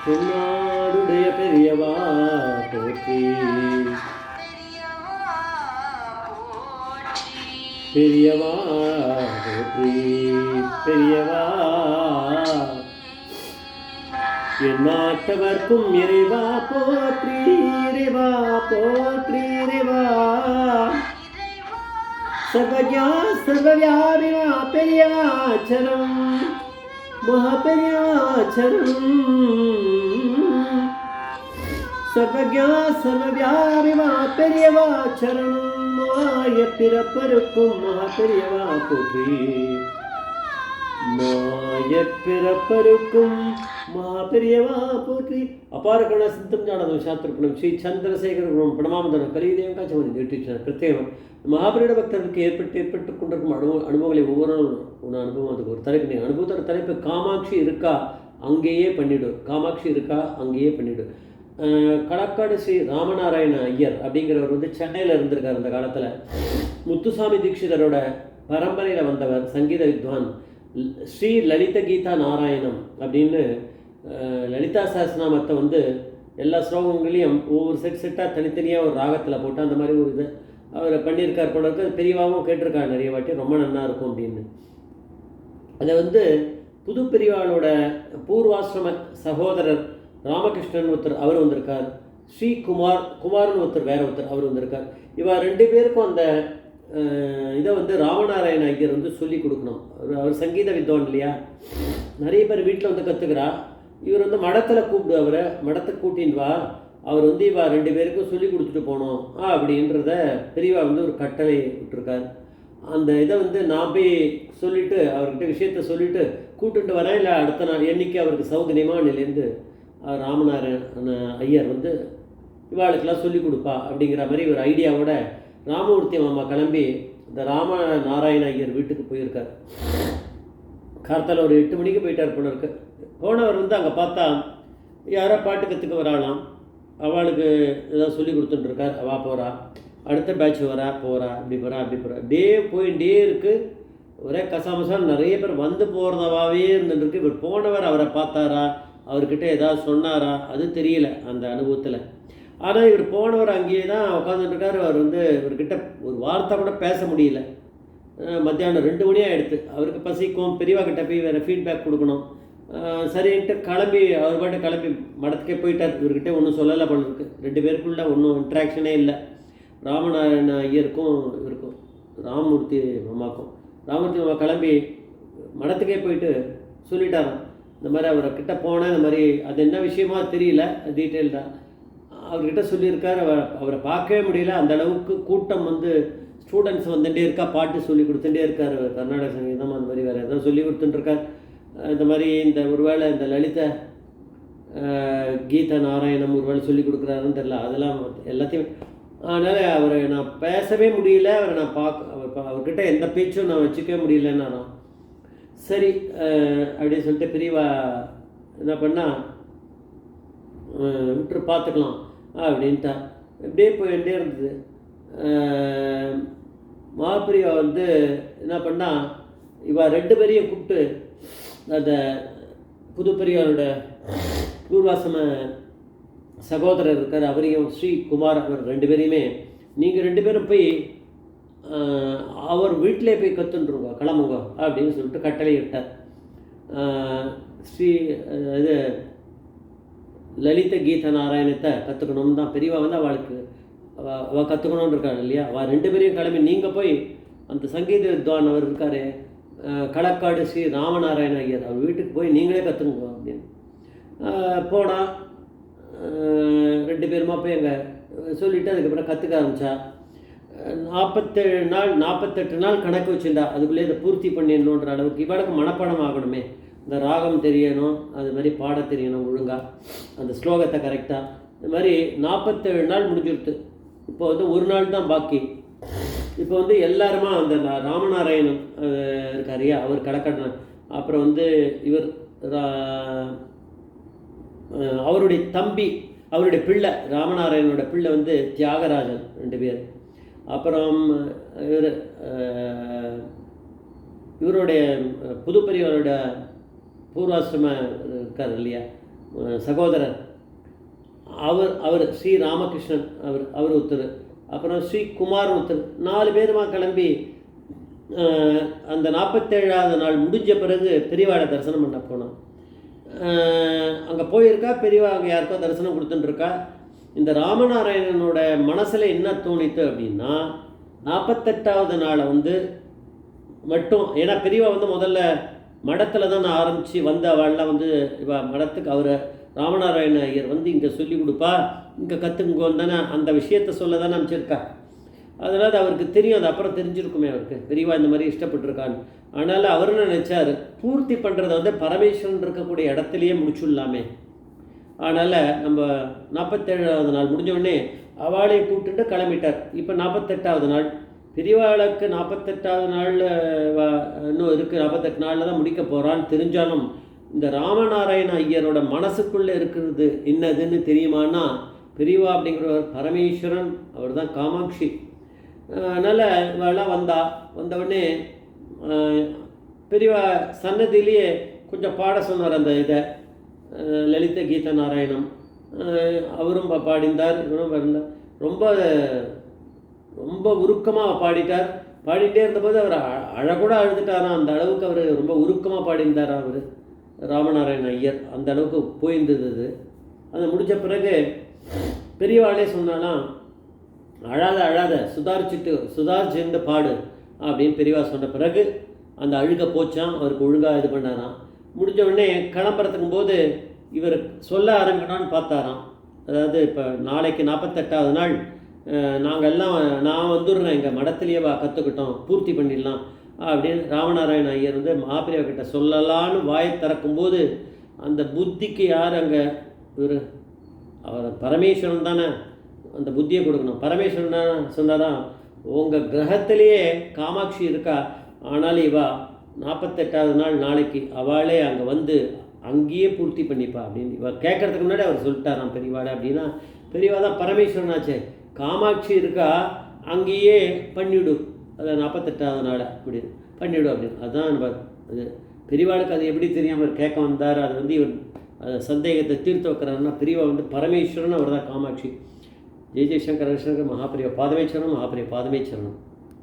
தென்னாடுடைய பெரியவா போற்றி, பெரியவா போற்றி, பெரியவா எந்நாட்டவர்க்கும் இறைவா போற்றி, இறைவா போற்றி, இறைவா சர்வஜா சர்வவியாபினா பெரியவா சரணம், மகாபெரியவா சரணம். சர்வஜா சர்வவியாபினா பெரியவா சரணம், மாய பிறப்பருக்கும் மகாபெரியவா போற்றி, மாய பிறப்பருக்கும் மகாபெரியவா போற்றி. அபார கருணா சித்தம் ஞானதம் சாஸ்திரப்பணம் ஸ்ரீ சந்திரசேகர பிரணமாமதனம் கலியுதயம் காட்சி நிகழ்ச்சி பிரத்யேகம் மகாபெரிய பக்தர்களுக்கு ஏற்பட்டு கொண்டிருக்கும் அனுபவங்களை ஒவ்வொரு ஒன்று அனுபவம். அதுக்கு ஒரு தலைப்பு, நீங்கள் அனுபவத்தோட தலைப்பு காமாட்சி இருக்கா அங்கேயே பண்ணிவிடு, காமாட்சி இருக்கா அங்கேயே பண்ணிவிடு. களக்காடு ஸ்ரீ ராமநாராயண ஐயர் அப்படிங்கிறவர் வந்து சென்னையில் இருந்திருக்கார். அந்த காலத்தில் முத்துசாமி தீட்சிதரோட பரம்பரையில் வந்தவர், சங்கீத வித்வான். ஸ்ரீ லலித கீதா நாராயணம் அப்படின்னு லலிதா சஹஸ்ரநாமத்தை வந்து எல்லா ஸ்லோகங்களையும் ஒவ்வொரு செட்டாக தனித்தனியாக ஒரு ராகத்தில் போட்டு அந்த மாதிரி ஒரு இதை அவர் பண்ணியிருக்கார் போல இருக்கு. பெரியவாவும் கேட்டிருக்காரு நிறைய வாட்டி, ரொம்ப நல்லா இருக்கும் அப்படின்னு. அதை வந்து புது பெரியவாளோட பூர்வாசிரம சகோதரர் ராமகிருஷ்ணன் ஒருத்தர் அவர் வந்திருக்கார், ஸ்ரீ குமார்னு ஒருத்தர் வேற ஒருத்தர் அவர் வந்திருக்கார். இவா ரெண்டு பேருக்கும் அந்த இதை வந்து ராமநாராயண ஐயர் வந்து சொல்லி கொடுக்கணும். அவர் சங்கீத வித்வான் இல்லையா, நிறைய பேர் வீட்டில் வந்து கற்றுக்கிறா. இவர் வந்து மடத்தில் கூப்பிடு, அவரை மடத்துக்கு கூட்டின்னு வா, அவர் வந்து இவா ரெண்டு பேருக்கும் சொல்லி கொடுத்துட்டு போனோம் அப்படின்றத பெரியவா வந்து ஒரு கட்டளை விட்டுருக்கார். அந்த இதை வந்து நான் போய் சொல்லிவிட்டு அவர்கிட்ட விஷயத்த சொல்லிவிட்டு கூப்பிட்டு வரேன், இல்லை அடுத்த நாள் என்றைக்கு அவருக்கு சௌகரியமானிலேருந்து ராமநாராயண ஐயர் வந்து இவாளுக்கெல்லாம் சொல்லி கொடுப்பா அப்படிங்கிற மாதிரி ஒரு ஐடியாவோட ராமமூர்த்தி மாமா கிளம்பி இந்த ராமநாராயண ஐயர் வீட்டுக்கு போயிருக்கார். கார்த்தால் ஒரு 8 மணிக்கு போயிட்டார் போல இருக்கு. போனவர் வந்து அங்கே பார்த்தா யாரோ பாட்டு கற்றுக்க வராலாம், அவளுக்கு ஏதாவது சொல்லி கொடுத்துட்டுருக்கார். அவள் போகிறா, அடுத்த பேட்ச் வரா போகிறா, அப்படி போகிறா அப்படி போகிறா, அப்படியே போயிட்டே இருக்குது. ஒரே கசாமசால் நிறைய பேர் வந்து போகிறதாவே இருந்துருக்கு. இவர் போனவர் அவரை பார்த்தாரா, அவர்கிட்ட ஏதாவது சொன்னாரா அது தெரியல அந்த அனுபவத்தில். ஆனால் இவர் போனவர் அங்கேயே தான் உட்காந்துட்டுருக்கார். அவர் வந்து இவர்கிட்ட ஒரு வார்த்தை கூட பேச முடியல. மத்தியானம் 2 மணி ஆகிடுது. அவருக்கு பசிக்கும், பெரியவா கிட்ட போய் வேறு ஃபீட்பேக் கொடுக்கணும். சரின்ட்டு கிளம்பி அவர் பாட்டு கிளம்பி மடத்துக்கே போயிட்டார். இவர்கிட்ட ஒன்றும் சொல்லலை போல இருக்கு. 2 பேருக்குள்ள ஒன்றும் இன்ட்ராக்ஷனே இல்லை, ராமநாராயண ஐயருக்கும் இவருக்கும், ராமமூர்த்தி மாமாக்கும். ராமமூர்த்தி மாமா கிளம்பி மடத்துக்கே போயிட்டு சொல்லிட்டாராம், இந்த மாதிரி அவரை கிட்ட போனேன், இந்த மாதிரி அது என்ன விஷயமா தெரியல டீட்டெயில்டாக அவர்கிட்ட சொல்லியிருக்கார். அவரை பார்க்கவே முடியல, அந்த அளவுக்கு கூட்டம் வந்து ஸ்டூடெண்ட்ஸ் வந்துகிட்டே இருக்கா, பாட்டு சொல்லி கொடுத்துட்டே இருக்கார். கர்நாடக சங்கீதம் அந்த மாதிரி வேறு எதாவது சொல்லி கொடுத்துட்டுருக்கார். இந்த மாதிரி இந்த ஒருவேளை இந்த லலித கீதா நாராயணம் ஒருவேளை சொல்லி கொடுக்குறாருன்னு தெரில, அதெல்லாம் எல்லாத்தையும். அதனால் அவரை நான் பேசவே முடியல, அவரை நான் அவர்கிட்ட எந்த பேச்சும் நான் வச்சுக்கவே முடியலன்னா. சரி அப்படின்னு சொல்லிட்டு பெரியவா என்ன பண்ணால் விட்டு பார்த்துக்கலாம் அப்படின்ட்டா. இப்படியே போயிட்டே இருந்தது. மாப்பிரியா வந்து என்ன பண்ணால் இவா 2 பேரையும் கூப்பிட்டு அந்த புது பெரியாரோட பூர்வாசம சகோதரர் இருக்கார், அவரையும் ஸ்ரீ குமார் அவர் 2 பேரையுமே நீங்கள் 2 பேரும் போய் அவர் வீட்டிலே போய் கற்றுன்ருங்க, கிளம்புங்க அப்படின்னு சொல்லிட்டு கட்டளை இட்டார். ஸ்ரீ இது லலித கீதா நாராயணத்தை கற்றுக்கணும்னு தான் பெரியவா வந்து அவளுக்கு அவள் கற்றுக்கணுன்னு இருக்காள் இல்லையா. அவள் 2 பேரையும் கிளம்பி நீங்கள் போய் அந்த சங்கீத வித்வான் அவர் இருக்கார் களக்காடு ஸ்ரீ ராமநாராயண ஐயர் அவர் வீட்டுக்கு போய் நீங்களே கற்றுக்குங்க அப்படின்னு போனால் 2 பேருமா போய் அங்கே சொல்லிவிட்டு அதுக்கப்புறம் கற்றுக்க ஆரம்பித்தா. 48 நாள் கணக்கு வச்சுருந்தா, அதுக்குள்ளே இதை பூர்த்தி பண்ணிடணுன்ற அளவுக்கு. இவளுக்கு மனப்பாடம் ஆகணுமே, இந்த ராகம் தெரியணும், அது மாதிரி பாட தெரியணும் ஒழுங்காக, அந்த ஸ்லோகத்தை கரெக்டாக. இந்த மாதிரி 47 நாள் முடிஞ்சுடுத்து. இப்போ வந்து 1 நாள் தான் பாக்கி. இப்போ வந்து எல்லாருமா அந்த ராமநாராயணன் இருக்காரியா, அவர் கடக்கடன, அப்புறம் வந்து இவர் அவருடைய தம்பி, அவருடைய பிள்ளை ராமநாராயணனோட பிள்ளை வந்து தியாகராஜன் 2 பேர். அப்புறம் இவருடைய புதுப்பெரியவரோட பூர்வாசிரம இருக்கார் இல்லையா, சகோதரர், அவர் ஸ்ரீ ராமகிருஷ்ணன் அவர் ஒருத்தர், அப்புறம் ஸ்ரீ குமார் ஒருத்தர், 4 பேருமா கிளம்பி அந்த 47வது நாள் முடிஞ்ச பிறகு பெரியவாளை தரிசனம் பண்ண போனோம். அங்கே போயிருக்கா பெரியவா, அங்கே யாருக்கோ தரிசனம் கொடுத்துட்டுருக்கா. இந்த ராமநாராயணனோட மனசில் என்ன தோணித்து அப்படின்னா, 48வது நாளை மட்டும், ஏன்னா பெரியவா முதல்ல மடத்தில் தான் நான் ஆரம்பித்து வந்த அவள்லாம் மடத்துக்கு அவரை ராமநாராயண ஐயர் இங்கே சொல்லி கொடுப்பா, இங்கே கற்றுங்க தானே அந்த விஷயத்தை சொல்ல தானே அமைச்சிருக்கா. அதனால் அவருக்கு தெரியும், அது அப்புறம் தெரிஞ்சிருக்குமே அவருக்கு பெரியவா இந்த மாதிரி இஷ்டப்பட்டுருக்கான்னு. அதனால் அவரும் நினச்சார் பூர்த்தி பண்ணுறதை பரமேஸ்வரன் இருக்கக்கூடிய இடத்துலையே முடிச்சுடலாமே. அதனால் நம்ம 47வது நாள் முடிஞ்சோடனே அவளையை கூப்பிட்டுட்டு கிளம்பிட்டார். இப்போ 48வது நாள் பெரியவாளுக்கு 48வது நாளில் இன்னும் இருக்குது, 48 நாளில் தான் முடிக்க போகிறான்னு தெரிஞ்சாலும் இந்த ராமநாராயண ஐயரோட மனசுக்குள்ளே இருக்கிறது என்னதுன்னு தெரியுமானா, பெரியவா அப்படிங்கிறவர் பரமேஸ்வரன், அவர் தான் காமாட்சி. அதனால் இவெல்லாம் வந்தவுடனே பெரியவா சன்னதியிலேயே கொஞ்சம் பாட சொன்னார் அந்த இதை, லலித கீத நாராயணம். அவரும் பாடிந்தார், இவரும் பாடினார். ரொம்ப ரொம்ப உருக்கமாக பாடிட்டார். பாடிட்டே இருந்தபோது அவர் அழகூட அழுதுட்டாராம். அந்த அளவுக்கு அவர் ரொம்ப உருக்கமாக பாடிந்தாராம் அவர் ராமநாராயண ஐயர். அந்த அளவுக்கு போயிருந்தது. அது முடிஞ்ச பிறகு பெரியவாளே சொன்னாலாம், அழாத சுதாரிச்சுட்டு பாடு அப்படின்னு பெரியவா சொன்ன பிறகு அந்த அழுக போச்சான். அவருக்கு ஒழுங்காக இது பண்ணாராம். முடிஞ்ச உடனே கிளம்புறதுக்கும் போது இவர் சொல்ல ஆரம்பிக்கணும்னு பார்த்தாராம். அதாவது இப்போ நாளைக்கு 48வது நாள் நான் வந்துடுறேன், எங்கள் மடத்துலேயே கற்றுக்கிட்டோம், பூர்த்தி பண்ணிடலாம் அப்படின்னு ராமநாராயண ஐயர் மகாபிரியா கிட்ட சொல்லலான்னு வாயை திறக்கும்போது அந்த புத்திக்கு யார் அங்கே அவர் பரமேஸ்வரன் தானே அந்த புத்தியை கொடுக்கணும். பரமேஸ்வரன் தானே சொன்னாராம், உங்கள் கிரகத்திலேயே காமாட்சி இருக்கா, ஆனால் இவா 48வது நாள் நாளைக்கு அவளே அங்கே அங்கேயே பூர்த்தி பண்ணிப்பா அப்படின்னு இவ கேட்கறதுக்கு முன்னாடி அவர் சொல்லிட்டாராம் பெரியவாளை. அப்படின்னா பெரியவா தான் பரமேஸ்வரனாச்சே, காமாட்சி இருக்கா அங்கேயே பண்ணிவிடு, அதை 48வது நாள் அப்படி பண்ணிவிடு அப்படின்னு. அதுதான் நம்ம அது பெரியவாளுக்கு அது எப்படி தெரியாமல் கேட்க வந்தார். அது இவர் சந்தேகத்தை தீர்த்து வைக்கிறாருன்னா பெரியவா பரமேஸ்வரன், அவர் தான் காமாட்சி. ஜெய் ஜெய்சங்கர் மகாபிரியா பாதமேச்சரணம், மகாபிரியா பாதமேச்சரணம்.